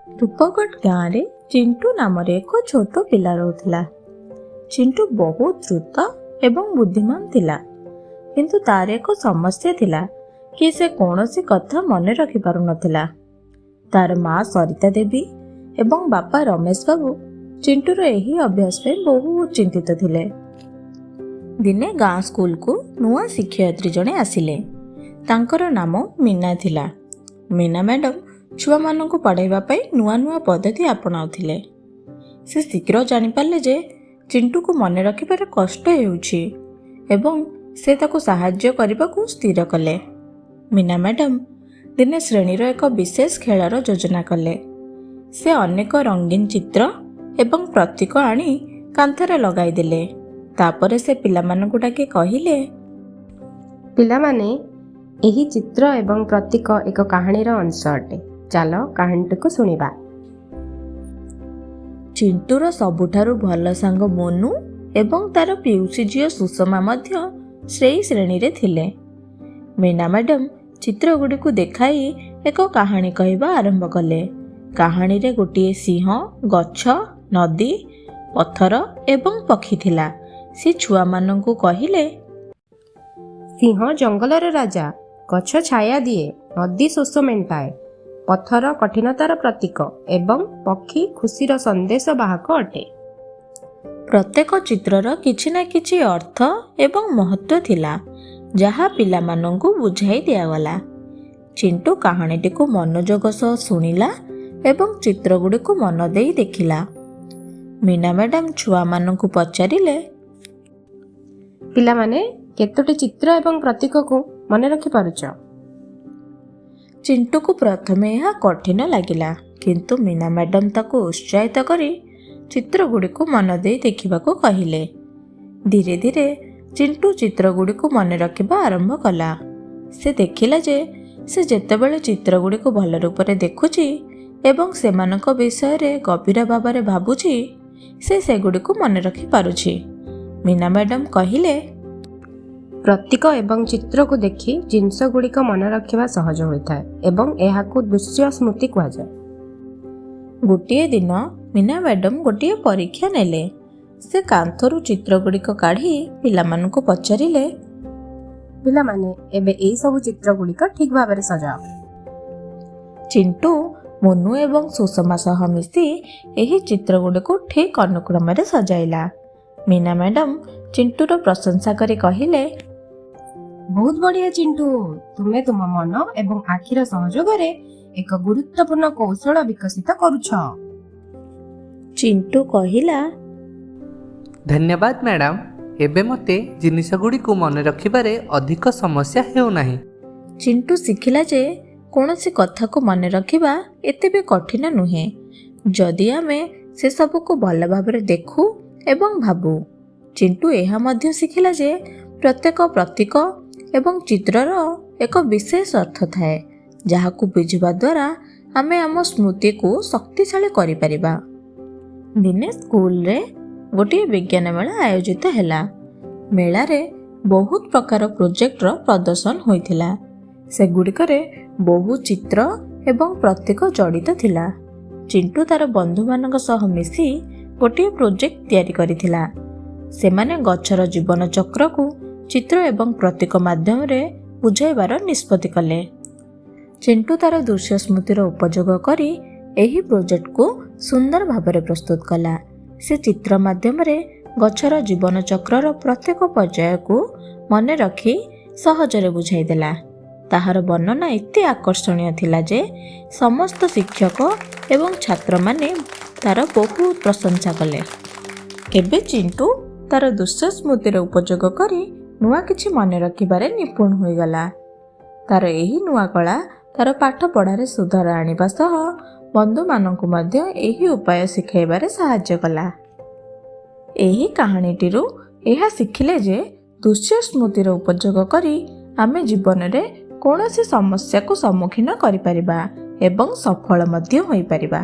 रूपगढ़ गाँव में चिंटू नाम एक छोट पिला रहुला। चिंटू बहुत द्रुत एवं बुद्धिमान थिला, किंतु तार एक समस्या थिला कि से कौनसी कथा मन रखि पारु नथिला। तार माँ सरिता देवी एवं बापा रमेश बाबू चिंटूर यही अभ्यास पे बहुत चिंतित थिले। दिने गाँ स्कूल को नुआ शिक्षयित्री जने आसिले। तांकर नाम मीना थिला। मीना मैडम छुआ मानू पढ़ाइबा पाई नुआ नुआ पद्धति आपणाउथिले। से शीघ्र जानिपारे जे चिंटू को मन रखिबार कष्ट हेउछि एवं से ताको साहाय्य करबाकू स्थिर कले। मीना मैडम दिने श्रेणीर एक विशेष खेलर योजना कले। से अनेक रंगीन चित्र एवं प्रतीक आनी कांथरे लगाई देले। तापरे से पिलामानकु डाके कहिले, पिलामाने एही चित्र एवं प्रतीक एक कहानीर अंश अटे। चलो कहानीटी को सुनिबा। चिंटूर सबुठारु भल सांग मोनू एवं तार पिउसी झियो सुषमा मध्य सेई श्रेणी रे थिले। मीना मैडम चित्र गुडी को देखाई एक कहानी कहबा आरंभ कले। कहानी रे गोटिए सिंह, गछ, नदी, पत्थर एवं पक्षी थिला। से छुआ माननकु कहिले, सिंह जंगलर राजा, गछ छाया दिए, नदी शोष मेंटाए, पत्थर कठिनतार प्रतीक एवं पक्षी खुशीर संदेश बाहक अटे। प्रत्येक चित्रर किछि ना किछि अर्थ एवं महत्व थिला, जहा पिला माननकु बुझाई दियागला। चिंटू कहानीटी को मनोयोग सह सुनिला एवं चित्र गुडी को मन देई देखिला। मीना मैडम छुआ माननकु पचारिले, पिलामाने केतोटी चित्र एवं प्रतीक को मन रखि पारुछ? चिंटू को प्रथमे यह कठिन लगिला, किंतु मीना मैडम ताको उत्साहित करी चित्र गुडी को मन देई देखिबाको कहिले। धीरे धीरे चिंटू चित्र गुडी को मन रखिबा आरंभ कला। से देखिला जे से जेतेबेले चित्र गुडी को भल रूपरे देखुची एवं सेमानक विषय रे गभीर भावरे भाबुची, से सेगुडी को मन रखि पारुची। मीना मैडम कहिले, प्रतीक एवं चित्र को देखि जिनस गुड़िक मन रखा सहज होता है एवं यह दृश्य स्मृति कहुए। गोटे दिन मीना मैडम गोटे परीक्षा नेले। से कांथरू चित्र गुड़िक काढ़ी पिलामानकु पचारिले, पिलामाने एबे एई सब चित्र गुड़िक ठीक भाव में सजाओ। चिंटू मोनू एवं सुषमा सह मिसी एही चित्र गुड़िक ठीक अनुक्रम रे सजाइला। मीना मैडम चिंटूर प्रशंसा करी कहिले, बहुत बढ़िया चिंटू, तुमे तुम मन एवं आखिर सहयोग रे एक गुरुत्वपूर्ण कौशल विकसित करुछ। चिंटू कहिला, धन्यवाद मैडम, एबे मते जिनिस गुडी को मन रखिबारे अधिक समस्या हेउ नाही। चिंटू शिखिला जे कौनसी कथा को मन रखिबा एते भी कठिन नुहे, जदि आमे से सब को भल भाबरे देखू एवं भाबू। चिंटू एहा मध्य शिखिला जे प्रत्येक प्रतीक एवं चित्रर एक विशेष अर्थ थाए, जहाकू बुझिबा द्वारा आमे आम स्मृति को शक्तिशाली करि परिबा। दिने स्कूल रे गोटे विज्ञान मेला आयोजित हैला। मेला रे बहुत प्रकार प्रोजेक्ट रो प्रदर्शन होइथिला। से गुड़िकरे बहु चित्र एवं प्रतीक जड़ित थिला। चिंटू तार बंधु मानक सह मिसी गोटे प्रोजेक्ट तैयारी करिथिला। सेमाने गछर जीवन चक्र को चित्र एवं प्रतीक माध्यम रे बुझाइबार निष्पत्ति कले। चिंटू तार दृश्य स्मृतिर उपयोग करी एही प्रोजेक्ट को सुंदर भाବରେ प्रस्तुत कला। से चित्र माध्यम रे गछर जीवन चक्रर प्रत्येक पर्याय को मन रखी सहजरे बुझाई देला। ताहार वर्णना एते आकर्षणीय थिला जे समस्त शिक्षक एवं छात्र माने तार बहुत प्रशंसा कले। एबे चिंटू तार दृश्य स्मृतिर उपयोग करी नुआ किछि मन रखिबारे निपुण होई गला। तार एही नुआ कला तार पाठ पढ़ारे सुधार आनिबा सह बंधु मानकु मध्य एही उपाय शिखाइबारे सहाय्य कला। एही कहानीटिरु एहा शिखिले जे दृश्य स्मृतिर उपयोग करी आमे जीवन रे कौनसी समस्या को सम्मुखीन करि परिबा एवं सफल मध्य होई परिबा।